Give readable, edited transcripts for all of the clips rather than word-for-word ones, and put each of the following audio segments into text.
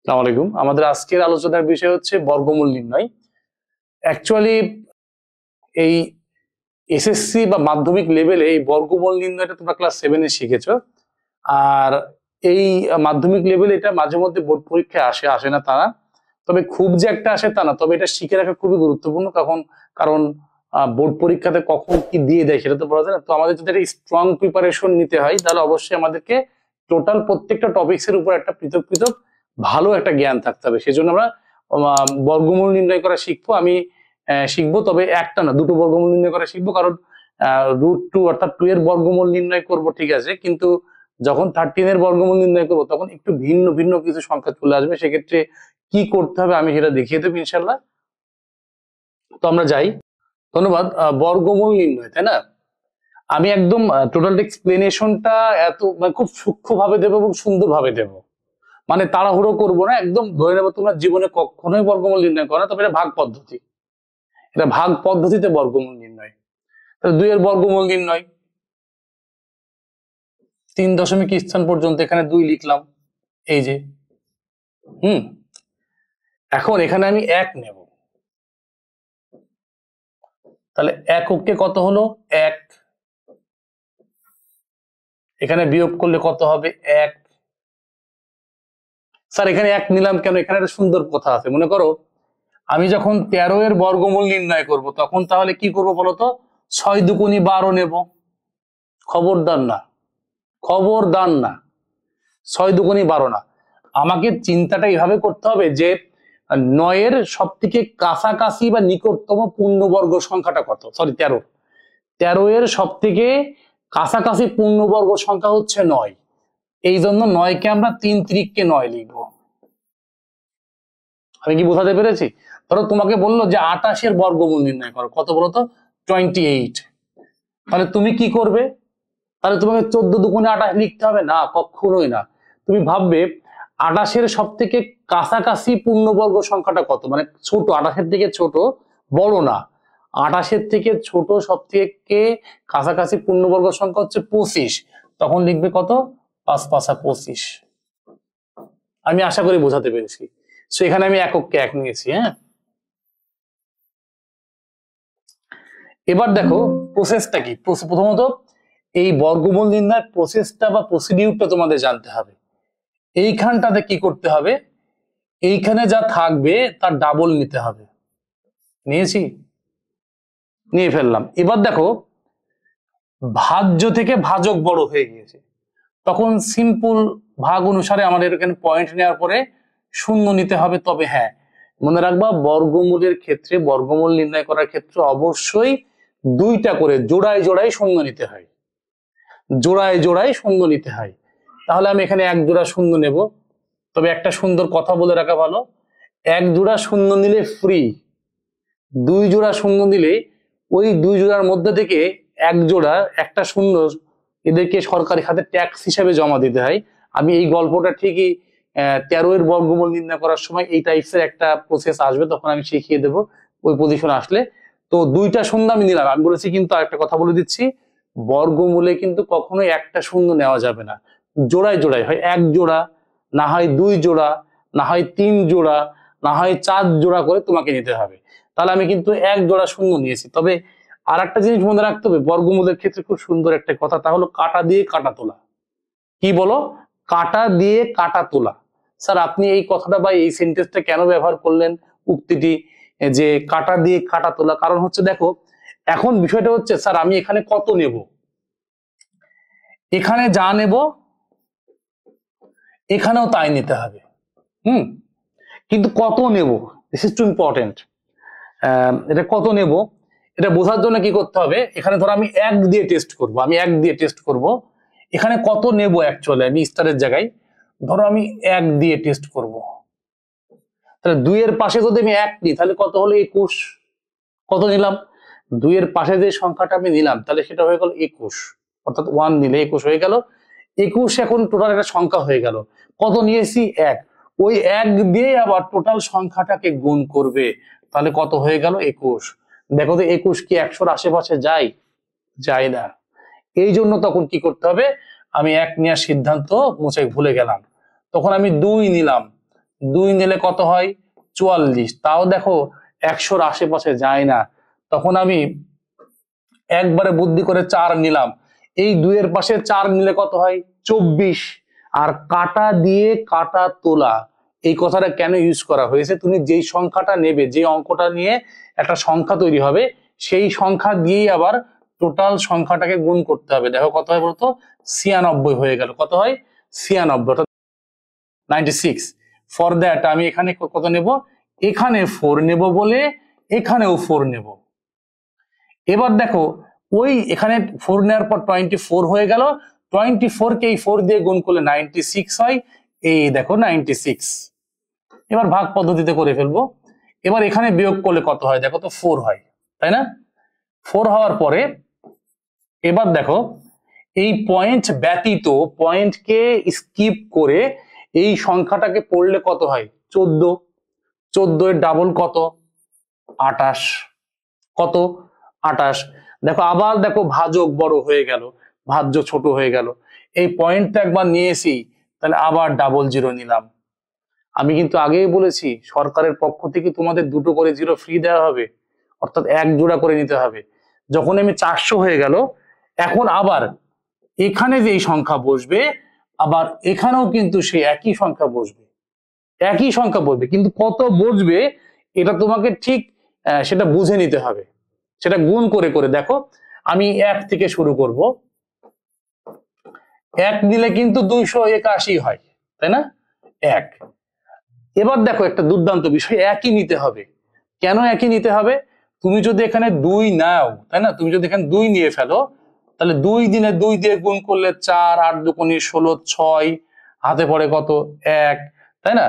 আসসালামু আলাইকুম। আমাদের আজকের আলোচনার বিষয় হচ্ছে বর্গমূল নির্ণয়। অ্যাকচুয়ালি এই এসএসসি বা মাধ্যমিক লেভেলে এই বর্গমূল নির্ণয়টা তোমরা ক্লাস 7-এ শিখেছো। আর এই মাধ্যমিক লেভেলে এটা মাঝে মধ্যে বোর্ড পরীক্ষায় আসে না তা না। তবে খুব যে একটা আসে তা না, তবে এটা শিখে রাখা খুবই গুরুত্বপূর্ণ। কারণ বোর্ড পরীক্ষাতে কখন কি দিয়ে দেয় সেটা তো বলা যায় না। তো আমাদের যদি একটা স্ট্রং প্রিপারেশন নিতে হয় তাহলে অবশ্যই আমাদেরকে টোটাল প্রত্যেকটা টপিক্সের উপর একটা পৃথক পৃথক ভালো একটা জ্ঞান থাকতে হবে। সেজন্য আমরা বর্গমূল নির্ণয় করা শিখবো। আমি শিখবো, তবে একটা না, দুটো বর্গমূল নির্ণয় করা শিখবো। কারণ √2 অর্থাৎ 2 এর বর্গমূল নির্ণয় করব, ঠিক আছে, কিন্তু যখন 13 এর বর্গমূল নির্ণয় করবো তখন একটু ভিন্ন ভিন্ন কিছু সংখ্যা চলে আসবে। সেক্ষেত্রে কি করতে হবে আমি সেটা দেখিয়ে দেবো ইনশাল্লাহ। তো আমরা যাই। ধন্যবাদ। বর্গমূল নির্ণয়, তাই না? আমি একদম টোটাল এক্সপ্লেনেশনটা এত খুব সূক্ষ্মভাবে দেবো এবং সুন্দরভাবে দেবো। মানে তাড়াহুড়ো করবো না, একদম ধরে নেবো তোমরা জীবনে কখনোই বর্গমূল নির্ণয় করো না, তবে এটা ভাগ পদ্ধতি। এটা ভাগ পদ্ধতিতে বর্গমূল নির্ণয়। তাহলে 2 এর বর্গমূল নির্ণয়, 3 দশমিক স্থান পর্যন্ত এখানে 2 লিখলাম, এই যে। এখন এখানে আমি 1 নেব, তাহলে এককে কত হলো 1। এখানে বিয়োগ করলে কত হবে 1। স্যার এখানে 1 নিলাম কেন? এখানে একটা সুন্দর কথা আছে। মনে করো আমি যখন 13 এর বর্গমূল নির্ণয় করব তখন তাহলে কি করব বলতো? 6 দুগুণী 12 নেব। খবরদার না, খবরদার না, 6 দুগুণী 12 না। আমাকে চিন্তাটা এইভাবে করতে হবে যে 9 এর সব থেকে কাছাকাছি বা নিকটতম পূর্ণবর্গ সংখ্যাটা কত। সরি, 13 এর সব থেকে কাছাকাছি পূর্ণবর্গ সংখ্যা হচ্ছে 9। এই জন্য 9কে আমরা 3 × 9 লিখবো। আমি কি বোঝাতে পেরেছি? ধরো তোমাকে বললো যে 28 এর বর্গমূল নির্ণয় করো, কত বলতো? 28। তাহলে তুমি কি করবে? তাহলে তোমাকে 14 দুগুণে 28 লিখতে হবে না, কখনোই না। তুমি ভাববে 28 এর সব থেকে কাছাকাছি পূর্ণবর্গ সংখ্যাটা কত, মানে ছোট, 28 এর থেকে ছোট, বড় না। 28 এর থেকে ছোট সব থেকে কাছাকাছি পূর্ণবর্গ সংখ্যা হচ্ছে 25। তখন লিখবে কত? 5 × 5 = 25। আমি আশা করি বোঝাতে পেরেছি। সো এখানে আমি এককে 1 নিয়েছি। হ্যাঁ, এবার দেখো প্রসেসটা কি। প্রথমত এই বর্গমূল নির্ণয়ের প্রসেসটা বা প্রসিডিউরটা তোমাদের জানতে হবে। এইখানটাতে কি করতে হবে? এইখানে যা থাকবে তার ডাবল নিতে হবে। নিয়েছি, নিয়ে ফেললাম। এবার দেখো ভাজ্য থেকে ভাজক বড় হয়ে গিয়েছে, তখন সিম্পল ভাগ অনুসারে আমাদের এখানে পয়েন্ট নেওয়ার পরে শূন্য নিতে হবে। তবে হ্যাঁ, মনে রাখবা বর্গমূলের ক্ষেত্রে, বর্গমূল নির্ণয় করার ক্ষেত্রে অবশ্যই 2টা করে জোড়ায় জোড়ায় শূন্য নিতে হয়, জোড়ায় জোড়ায় শূন্য নিতে হয়। তাহলে আমি এখানে 1 জোড়া শূন্য নেব। তবে একটা সুন্দর কথা বলে রাখা ভালো, 1 জোড়া শূন্য নিলে ফ্রি, 2 জোড়া শূন্য নিলে ওই 2 জোড়ার মধ্যে থেকে 1 জোড়া, একটা শূন্য, এদেরকে সরকারি খাতে ট্যাক্স হিসাবে জমা দিতে হয়। আমি এই গল্পটা ঠিকই 13 এর বর্গমূল নির্ণয় করার সময় এই টাইপসের একটা প্রসেস আসবে, তখন আমি শিখিয়ে দেবো ওই পজিশন আসলে। তো 2টা শূন্য আমি নিলাম। আমি বলেছি কিন্তু আরেকটা কথা বলে দিচ্ছি, বর্গমূলে কিন্তু কখনোই একটা শূন্য নেওয়া যাবে না, জোড়ায় জোড়ায় হয়। 1 জোড়া, না হয় 2 জোড়া, না হয় 3 জোড়া, না হয় 4 জোড়া করে তোমাকে নিতে হবে। তাহলে আমি কিন্তু 1 জোড়া শূন্য নিয়েছি। তবে আর একটা জিনিস মনে রাখতে হবে বর্গমূলের ক্ষেত্রে, খুব সুন্দর একটা কথা, তা হলো কাটা দিয়ে কাটা তোলা। কি বলো? কাটা দিয়ে কাটা তোলা। স্যার আপনি এই কথাটা বা এই সেন্টেন্সটা কেন ব্যবহার করলেন, উক্তিটি, যে কাটা দিয়ে কাটা তোলা? কারণ হচ্ছে দেখো, এখন বিষয়টা হচ্ছে স্যার আমি এখানে কত নেব, এখানে যা নেব এখানেও তাই নিতে হবে। কিন্তু কত নেব, দিস ইজ টু ইম্পর্টেন্ট। এটা কত নেব এটা বোঝার জন্য কি করতে হবে, এখানে ধরো আমি 1 দিয়ে টেস্ট করব, আমি 1 দিয়ে টেস্ট করব। এখানে কত নেব অ্যাকচুয়ালি আমি স্টারের জায়গায়, ধরো আমি 1 দিয়ে টেস্ট করব। তাহলে 2 এর পাশে যদি আমি 1 নিই তাহলে কত হলো? 21। কত নিলাম? 2 এর পাশে যে সংখ্যাটা আমি নিলাম তাহলে সেটা হয়ে গেল 21, অর্থাৎ 1 নিলে 21 হয়ে গেল। 21 এখন টোটাল একটা সংখ্যা হয়ে গেল। কত নিয়েছি? 1। ওই 1 দিয়ে আবার টোটাল সংখ্যাটাকে গুণ করবে, তাহলে কত হয়ে গেল? 21। দেখো তো 21 কি 100-র আশেপাশে যায়? যায় না। এই জন্য তখন কি করতে হবে, আমি 1 নেওয়ার সিদ্ধান্ত মুছে ভুলে গেলাম, তখন আমি 2 নিলাম। 2 নিলে কত হয় 44, তাও দেখো 100-র আশেপাশে যায় না। তখন আমি একবারে বুদ্ধি করে 4 নিলাম, এই 2 এর পাশে 4 নিলে কত হয় 24। আর কাটা দিয়ে কাটা তোলা এই কথাটা কেন ইউজ করা হয়েছে, তুমি যেই সংখ্যাটা নেবে, যে অঙ্কটা নিয়ে একটা সংখ্যা তৈরি হবে, সেই সংখ্যা দিয়েই আবার টোটাল সংখ্যাটাকে গুণ করতে হবে। দেখো কত হয় বলতো 96 হয়ে গেল। কত হয় 96, অর্থাৎ 96। ফর দ্যাট আমি এখানে কত নেব, এখানে 4 নেব বলে এখানেও 4 নেব। এবার দেখো ওই এখানে 4 নেওয়ার পর 24 হয়ে গেল, 24 কে এই 4 দিয়ে গুণ করলে 96 হয়, এই দেখো 96। এবার ভাগ পদ্ধতিতে করে ফেলবো। এবার এখানে বিয়োগ করলে কত হয় দেখো তো 4 হয়, তাই না? 4 হওয়ার পরে এবার দেখো এই পয়েন্ট ব্যতীত, পয়েন্টকে স্কিপ করে এই সংখ্যাটাকে পড়লে কত হয় 14। 14 এর ডাবল কত 28। কত 28। দেখো আবার দেখো ভাজক বড় হয়ে গেল, ভাজ্য ছোট হয়ে গেল। এই পয়েন্টটা একবার নিয়ে এসি, তাহলে আবার 00 নিলাম। আমি কিন্তু আগেই বলেছি সরকারের পক্ষ থেকে তোমাদের 2টো করে 0 ফ্রি দেওয়া হবে, অর্থাৎ 1 জোড়া করে নিতে হবে। যখন আমি 400 হয়ে গেল, এখন আবার এখানে যে সংখ্যা বসবে, আবার এখানেও কিন্তু সেই একই সংখ্যা বসবে, একই সংখ্যা বসবে, কিন্তু কত বসবে এটা তোমাকে ঠিক সেটা বুঝে নিতে হবে। সেটা গুণ করে করে দেখো, আমি 1 থেকে শুরু করব। 1 দিলে কিন্তু 281 হয়, তাই না? 1। এবার দেখো একটা দুর্দান্ত বিষয়, একই নিতে হবে। কেন একই নিতে হবে, তুমি যদি এখানে 2 নাও, তাই না, তুমি যদি এখানে 2 নিয়ে ফেলো, তাহলে 2 দিনে 2 দিয়ে গুণ করলে 4, 8 দুগুণে 16, 6 হাতে পড়ে কত 1, তাই না?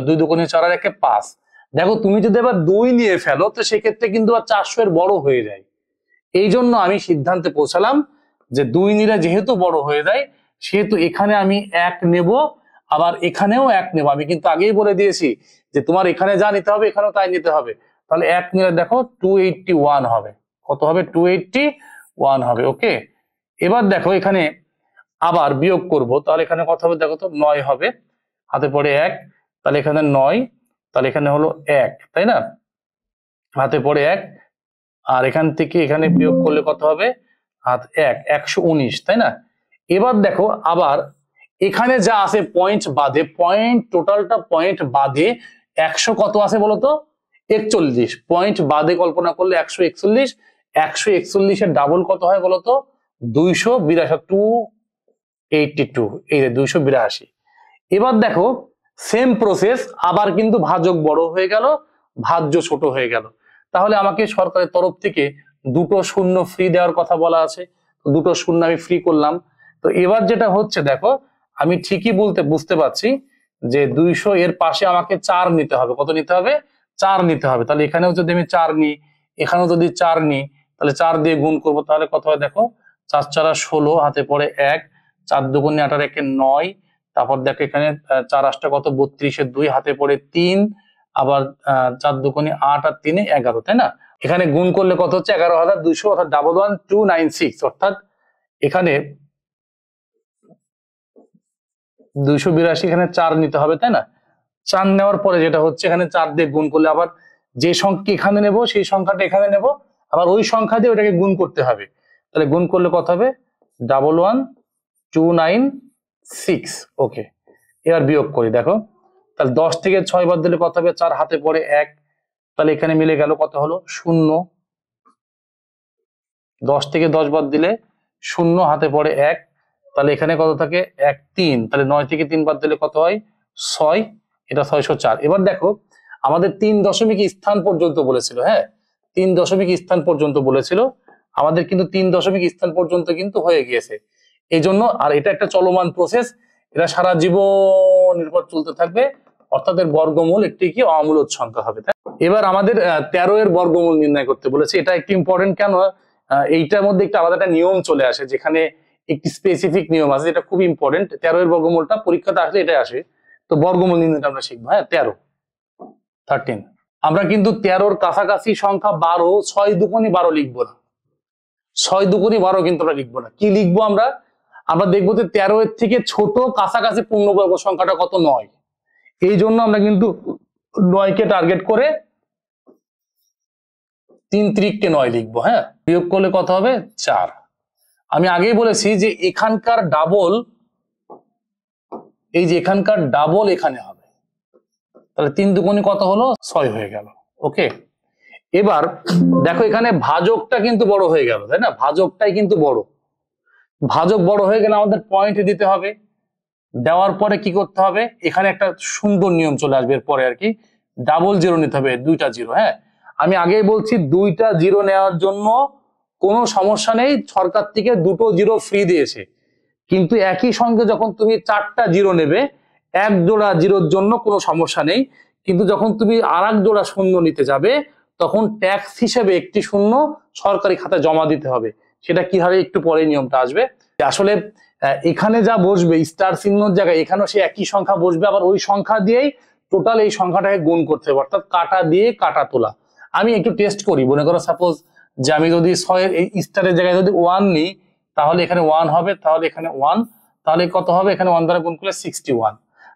2 দুগুণে 4 আর 1 5। দেখো তুমি যদি এবার 2 নিয়ে ফেলো, তো সেক্ষেত্রে কিন্তু আর 400 এর বড় হয়ে যায়। এই জন্য আমি সিদ্ধান্তে পৌঁছালাম যে 2 নিলে যেহেতু বড় হয়ে যায়, সেহেতু এখানে আমি 1 নেব, আবার এখানেও 1 নেব। আমি কিন্তু আগেই বলে দিয়েছি যে তোমার এখানে যা নিতে হবে এখানেও তাই নিতে হবে। তাহলে 1 নিলে দেখো 281 হবে। কত হবে 281 হবে। ওকে, এবার দেখো এখানে আবার বিয়োগ করব, তাহলে এখানে কত হবে দেখো তো 9 হবে, হাতে পড়ে 1, তাহলে এখানে 9, তাহলে এখানে হলো 1, তাই না? হাতে পড়ে 1, আর এখান থেকে এখানে বিয়োগ করলে কত হবে 119, তাই না? এবার দেখো আবার এখানে যা আছে পয়েন্ট বাদে, পয়েন্ট টোটালটা পয়েন্ট বাদে 100 কত আছে বলতো 41। পয়েন্ট বাদে কল্পনা করলে 141। 141 এর ডাবল কত হয় বলতো 282, 282, এই যে 282। এবার দেখো সেম প্রসেস, আবার কিন্তু ভাজক বড় হয়ে গেল, ভাজ্য ছোট হয়ে গেল। তাহলে আমাকে সরকারের তরফ থেকে 2টো শূন্য ফ্রি দেওয়ার কথা বলা আছে, 2টো শূন্য আমি ফ্রি করলাম। তো এবার যেটা হচ্ছে দেখো, আমি ঠিকই বুঝতে পারছি যে 200 এর পাশে আমাকে 4 নিতে হবে। কত নিতে হবে 4 নিতে হবে। তাহলে এখানেও যদি আমি 4 নিই, এখানেও যদি 4 নিই, তাহলে 4 দিয়ে গুণ করবো, তাহলে কত হয় দেখো 4 4 16, হাতে পড়ে 1, 4 দুগুণে 8 আর 1 9, তারপর দেখো এখানে 4 8 কত 32 এর 2, হাতে পড়ে 3, আবার 4 দুগুণে 8 আর 3 11, তাই না? এখানে গুণ করলে কত হচ্ছে 11,200, অর্থাৎ 11296। অর্থাৎ এখানে 282, এখানে 4 নিতে হবে, তাই না? 4 নেওয়ার পরে যেটা হচ্ছে এখানে 4 দিয়ে গুণ করলে আবার যে সংখ্যা এখানে নেব সেই সংখ্যাটা এখানে নেব, আবার ওই সংখ্যা দিয়ে ওটাকে গুণ করতে হবে। তাহলে গুণ করলে কত হবে 11296। ওকে, এবার বিয়োগ করি দেখো, তাহলে 10 থেকে 6 বাদ দিলে কত হবে 4, হাতে পড়ে 1, তাহলে এখানে মিলে গেল কত হলো 0। 10 থেকে 10 বাদ দিলে 0, হাতে পড়ে 1, তাহলে এখানে কত থাকে 1 3, তাহলে 9 থেকে 3 বাদ দিলে কত হয় 6, এটা 604। এবার দেখো আমাদের 3 দশমিক স্থান পর্যন্ত বলেছিল, হ্যাঁ 3 দশমিক স্থান পর্যন্ত বলেছিল, আমাদের কিন্তু 3 দশমিক স্থান পর্যন্ত কিন্তু হয়ে গিয়েছে। এই জন্য, আর এটা একটা চলমান প্রসেস, এটা সারা জীবন নির্ভর চলতে থাকবে, অর্থাৎ এর বর্গমূল একটি কি অমূলদ সংখ্যা হবে। এবার আমাদের 13 এর বর্গমূল নির্ণয় করতে বলেছে। এটা একটু ইম্পর্টেন্ট, কেন এইটার মধ্যে একটা আলাদা একটা নিয়ম চলে আসে, যেখানে একটি স্পেসিফিক নিয়ম আছে, এটা খুব ইম্পর্টেন্ট। 13 এর বর্গমূলটা পরীক্ষাতে আসলে এটাই আসে। তো বর্গমূল নির্ণয়টা আমরা শিখবো। হ্যাঁ 13 আমরা কিন্তু 13 কাছাকাছি সংখ্যা 12, 6 দুগুণে 12 লিখবো না। 6 দুগুণে 12 কিন্তু আমরা লিখবো না। কি লিখবো আমরা দেখবো যে 13 এর থেকে ছোট কাছাকাছি পূর্ণবর্গ সংখ্যাটা কত 9। এই জন্য আমরা কিন্তু 9 কে টার্গেট করে 3 × 9 লিখবো। হ্যাঁ, বিয়োগ করলে কত হবে 4। আমি আগেই বলেছি যে এখানকার ডাবল, এই যে এখানকার ডাবল এখানে হবে, তাহলে 3 দুগুণে কত হলো 6 হয়ে গেল। ওকে, এবার দেখো এখানে ভাজকটা কিন্তু বড় হয়ে গেল, তাই না? ভাজকটাই কিন্তু বড়, ভাজক বড় হয়ে গেলে আমাদের পয়েন্ট দিতে হবে। দেওয়ার পরে কি করতে হবে, এখানে একটা সুন্দর নিয়ম চলে আসবে এরপরে আর কি, ডাবল জিরো নিতে হবে, 2টা জিরো। হ্যাঁ, আমি আগেই বলছি 2টা জিরো নেওয়ার জন্য কোনো সমস্যা নেই, সরকার থেকে 2টো জিরো ফ্রি দিয়েছে। কিন্তু একই সঙ্গে যখন তুমি 4টা জিরো নেবে, এক জোড়া জিরোর জন্য কোনো সমস্যা নেই, কিন্তু যখন তুমি আর এক জোড়া শূন্য নিতে যাবে তখন ট্যাক্স হিসেবে একটি শূন্য সরকারি খাতায় জমা দিতে হবে। সেটা কি হবে একটু পরে নিয়মটা আসবে। আসলে এখানে যা বসবে স্টার চিহ্নর জায়গায়, এখানেও সে একই সংখ্যা বসবে, আবার ওই সংখ্যা দিয়েই টোটাল এই সংখ্যাটাকে গুণ করতে হবে, অর্থাৎ কাটা দিয়ে কাটা তোলা। আমি একটু টেস্ট করি, মনে করো সাপোজ যে আমি যদি 6 এর এই স্টারের জায়গায় যদি 1 নিই, তাহলে এখানে 1 হবে, তাহলে এখানে 1, তাহলে কত হবে, এখানে 1 দ্বারা গুণ করলে 61।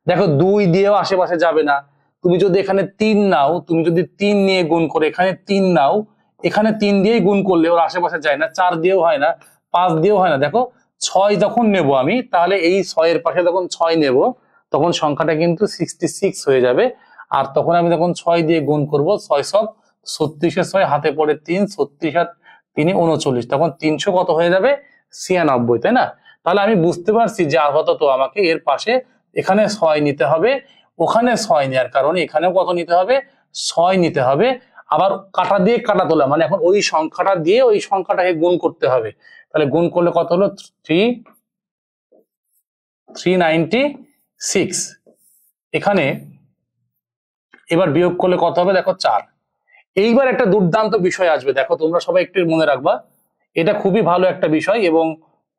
দেখো 2 দিয়েও আশেপাশে যাবে না, তুমি যদি এখানে 3 নাও, তুমি যদি 3 নিয়ে গুণ করে এখানে 3 নাও, এখানে 3 দিয়েই গুণ করলে ওর আশেপাশে যায় না, 4 দিয়েও হয় না, 5 দিয়েও হয় না। দেখো 6 যখন নেব আমি, তাহলে এই 6 এর পাশে যখন 6 নেব তখন সংখ্যাটা কিন্তু 66 হয়ে যাবে। আর তখন আমি যখন 6 দিয়ে গুণ করব, 6 সব 36 6 হাতে পড়ে 3, 36 আর 3 39, তখন 300 কত হয়ে যাবে 96, তাই না? তাহলে আমি বুঝতে পারছি যে আপাতত আমাকে এর পাশে এখানে 6 নিতে হবে, ওখানে 6 নেওয়ার কারণে এখানেও কত নিতে হবে 6 নিতে হবে। আবার কাটা দিয়ে কাটা তোলা, মানে এখন ওই সংখ্যাটা দিয়ে ওই সংখ্যাটাকে গুণ করতে হবে। তাহলে গুণ করলে কত হলো 396। এখানে এবার বিয়োগ করলে কত হবে দেখো 4। এইবার একটা দুর্দান্ত বিষয় আসবে, দেখো তোমরা সবাই একটু মনে রাখবা, এটা খুবই ভালো একটা বিষয় এবং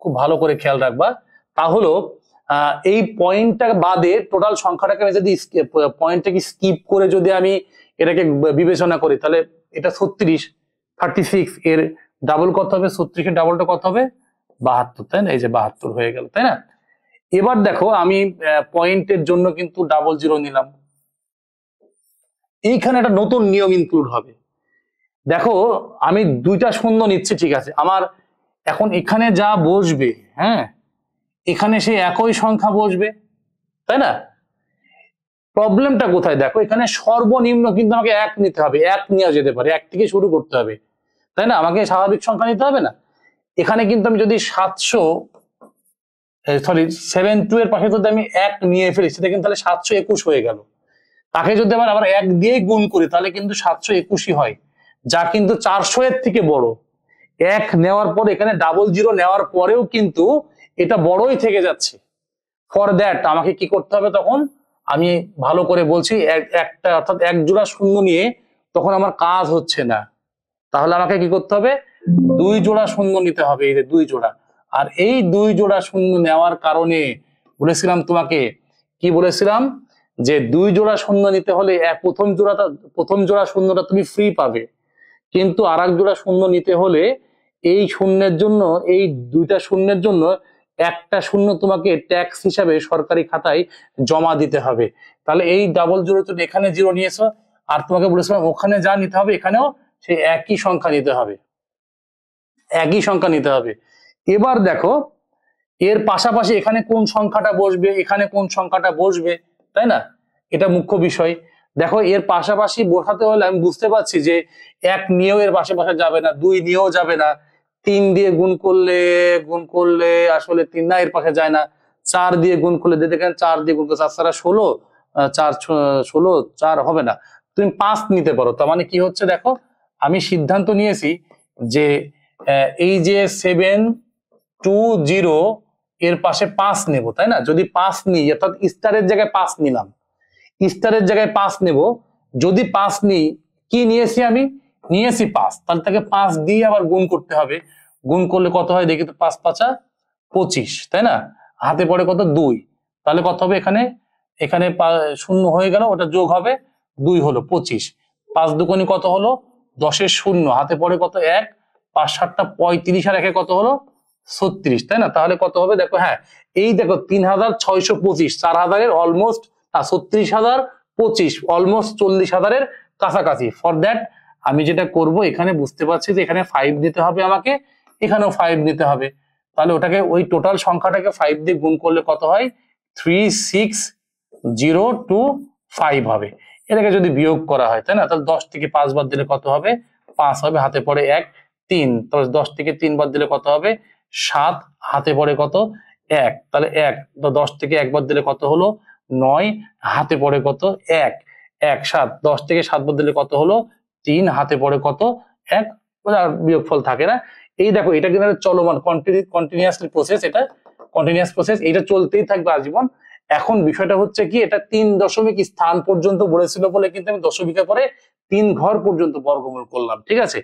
খুব ভালো করে খেয়াল রাখবা। তা হলো এই পয়েন্টটা বাদে টোটাল সংখ্যাটাকে আমি যদি পয়েন্টটাকে স্কিপ করে যদি আমি এটাকে বিবেচনা করি, তাহলে এটা 36 এর ডাবল কত হবে, 36 এর ডাবলটা কত হবে 72, তাই না? এই যে 72 হয়ে গেল, তাই না? এবার দেখো আমি পয়েন্টের জন্য কিন্তু ডাবল জিরো নিলাম, এইখানে একটা নতুন নিয়ম ইনক্লুড হবে। দেখো আমি 2টা শূন্য নিচ্ছি, ঠিক আছে, আমার এখন এখানে যা বসবে, হ্যাঁ, এখানে সেই একই সংখ্যা বসবে, তাই না? প্রবলেমটা কোথায় দেখো, এখানে সর্বনিম্ন কিন্তু আমাকে 1 নিতে হবে, 1 নেওয়া যেতে পারে, 1 থেকে শুরু করতে হবে, তাই না? আমাকে স্বাভাবিক সংখ্যা নিতে হবে না। এখানে কিন্তু আমি যদি 72 এর পাশে যদি আমি 1 নিয়ে ফেলি, সেটা কিন্তু তাহলে 721 হয়ে গেল। তাকে যদি আবার 1 দিয়ে গুণ করি, তাহলে কিন্তু 721 হয়, যা কিন্তু 400 এর থেকে বড়। 1 নেওয়ার পরে এখানে ডাবল জিরো নেওয়ার পরেও কিন্তু এটা বড়ই থেকে যাচ্ছে। ফর দ্যাট আমাকে কি করতে হবে, তখন আমি ভালো করে বলছি, একটা অর্থাৎ 1 জোড়া শূন্য নিয়ে তখন আমার কাজ হচ্ছে না, তাহলে আমাকে কি করতে হবে 2 জোড়া শূন্য নিতে হবে, এই যে 2 জোড়া। আর এই 2 জোড়া শূন্য নেওয়ার কারণে বলেছিলাম তোমাকে, কি বলেছিলাম, যে 2 জোড়া শূন্য নিতে হলে প্রথম জোড়া শূন্যটা তুমি ফ্রি পাবে, কিন্তু আর এক জোড়া শূন্য নিতে হলে এই শূন্যের জন্য, এই 2টা শূন্যের জন্য একটা শূন্য তোমাকে ট্যাক্স হিসাবে সরকারি খাতায় জমা দিতে হবে। তাহলে এই ডাবল জিরো তুমি এখানে জিরো নিয়েছো, আর তোমাকে বলেছিলাম ওখানে যা নিতে হবে এখানেও সেই একই সংখ্যা নিতে হবে, একই সংখ্যা নিতে হবে। এবার দেখো এর পাশাপাশি এখানে কোন সংখ্যাটা বসবে, এখানে কোন সংখ্যাটা বসবে, তাই না? এটা মুখ্য বিষয়। দেখো এর পাশাপাশি বসাতে হলে আমি বুঝতে পারছি যে 1 নিয়েও এর পাশাপাশি যাবে না, 2 নিয়েও যাবে না, 3 দিয়ে গুণ করলে আসলে 3 না, এর পাশে যায় না, 4 দিয়ে গুণ করলে দেখেন 4 দিয়ে গুণ করলে 4 ছাড়া 16, 4 4 হবে না, তুমি 5 নিতে পারো। তার মানে কি হচ্ছে দেখো, আমি সিদ্ধান্ত নিয়েছি যে এই যে 720 এর পাশে 5 নেব, তাই না? যদি 5 নিই, অর্থাৎ স্টারের জায়গায় 5 নিলাম, স্টারের জায়গায় 5 নেব, যদি 5 নিই, কি নিয়েছি আমি নিয়েছি 5, তাহলে তাকে 5 দিয়ে আবার গুণ করতে হবে। গুণ করলে কত হয় দেখি তো, 5 5 25, তাই না? হাতে পড়ে কত 2, তাহলে কত হবে এখানে, এখানে শূন্য হয়ে গেল, ওটা যোগ হবে 2 হলো 25, 5 দুগুণে কত হলো 10 এর শূন্য, হাতে পড়ে কত 1, 5 7টা 35 আর 1 কত হলো 36, তাই না? তাহলে কত হবে দেখো, হ্যাঁ এই দেখো 3625, 4000 এর অলমোস্ট 36,025 অলমোস্ট 40,000-এর কাছাকাছি। ফর দ্যাট আমি যেটা করব, এখানে বুঝতে পারছি যে এখানে 5 দিতে হবে আমাকে, এখানেও 5 দিতে হবে। তাহলে ওটাকে ওই টোটাল সংখ্যাটাকে 5 দিয়ে গুণ করলে কত হয়? 36,025 হবে। এটাকে যদি বিয়োগ করা হয়, তাই না, তাহলে 10 থেকে 5 বাদ দিলে কত হবে? 5 হবে, হাতে পড়ে 1, 3। তাহলে 10 থেকে 3 বাদ দিলে কত হবে? 7, হাতে পড়ে কত? 1। তাহলে 1, তো 10 থেকে 1 বাদ দিলে কত হলো? 9, হাতে পড়ে কত? 1, 1, 7। 10 থেকে 7 বাদ দিলে কত হলো? 3, হাতে পড়ে কত? 1। আর বিয়োগফল থাকে না। এই দেখো, এটা কিন্তু চলমান কন্টিনিউয়াসলি প্রসেস, এটা কন্টিনিউয়াস প্রসেস, এটা চলতেই থাকবে আজীবন। এখন বিষয়টা হচ্ছে কি, এটা 3 দশমিক স্থান পর্যন্ত বলেছিল বলে কিন্তু আমি দশমিকের পরে 3 ঘর পর্যন্ত বর্গমূল করলাম, ঠিক আছে।